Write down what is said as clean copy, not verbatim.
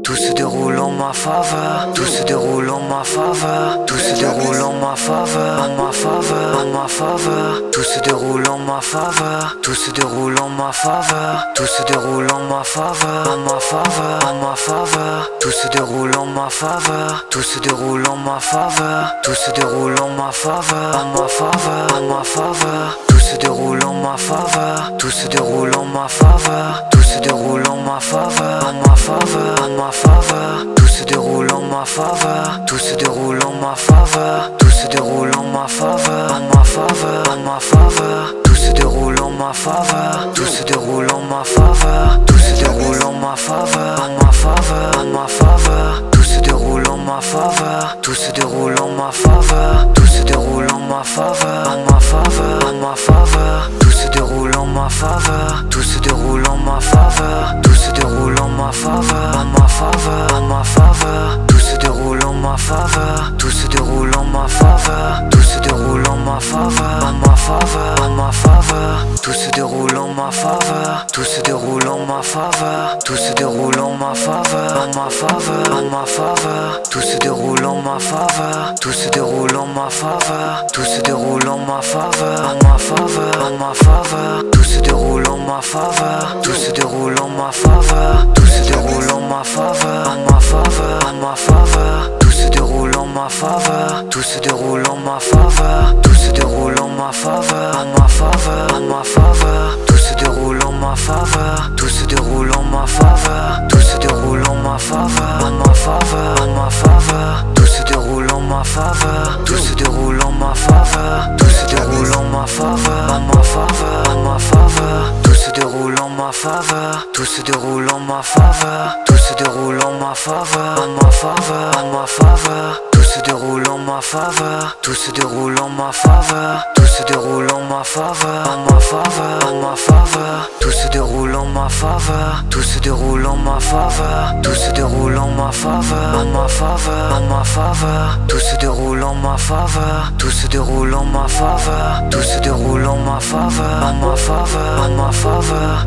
Tout se déroule en ma faveur. Tout se déroule en ma faveur. Tout se déroule en ma faveur. En ma faveur, en ma faveur. Tout se déroule en ma faveur. Tout se déroule en ma faveur. Tout se déroule en ma faveur. En ma faveur, en ma faveur. Tout se déroule en ma faveur. Tout se déroule en ma faveur. Tout se déroule en ma faveur. En ma faveur, en ma faveur. Tout se déroule en ma faveur. Tout se déroule en ma faveur. Tout se déroule en ma faveur. En ma faveur, en ma faveur. Tout se déroule en ma faveur. Tout se déroule en ma faveur. Tout se déroule en ma faveur. En ma faveur, en ma faveur. Tout se déroule en ma faveur. Tout se déroule en ma faveur. Tout se déroule en ma faveur. En ma faveur, en ma faveur. Tout se déroule en ma faveur. Tout se déroule en ma faveur. Tout se déroule en ma faveur. En ma faveur, en ma faveur. Tout se déroule en ma faveur. Tout se déroule en ma faveur. Tout se déroule en ma faveur. En ma faveur, en ma faveur. Tout se déroule en ma faveur. Tout se déroule en ma faveur. Tout se déroule en ma faveur. En ma faveur, en ma faveur. Tout se déroule en ma faveur. Tout se déroule en ma faveur. Tout se déroule en ma faveur. En ma faveur, en ma faveur. Tout se déroule en ma faveur. Tout se déroule en ma faveur. Tout se déroule en ma faveur. En ma faveur, en ma faveur. Tout se déroule en ma faveur. Tout se déroule en ma faveur. Tout se déroule en ma faveur. En ma faveur, en ma faveur. Tout se déroule en ma faveur. Tout se déroule en ma faveur. Tout se déroule en ma faveur. En ma faveur, en ma faveur. Tout se déroule en ma faveur. Tout se déroule en ma faveur. Tout se déroule en ma faveur. En ma faveur, en ma faveur. Tout se déroule en ma faveur. Tout se déroule en ma faveur. Tout se déroule en ma faveur. En ma faveur, en ma faveur. Tout se déroule en ma faveur. Tout se déroule en ma faveur. Tout se déroule en ma faveur. En ma faveur, en ma faveur. Tout se déroule en ma faveur. Tout se déroule en ma faveur. Tout se déroule en ma faveur. En ma faveur, en ma faveur. Tout se déroule en ma faveur. Tout se déroule en ma faveur. Tout se déroule en ma faveur. En ma faveur, en ma faveur. Tout se déroule en ma faveur. Tout se déroule en ma faveur. Tout se déroule en ma faveur. En ma faveur, en ma faveur.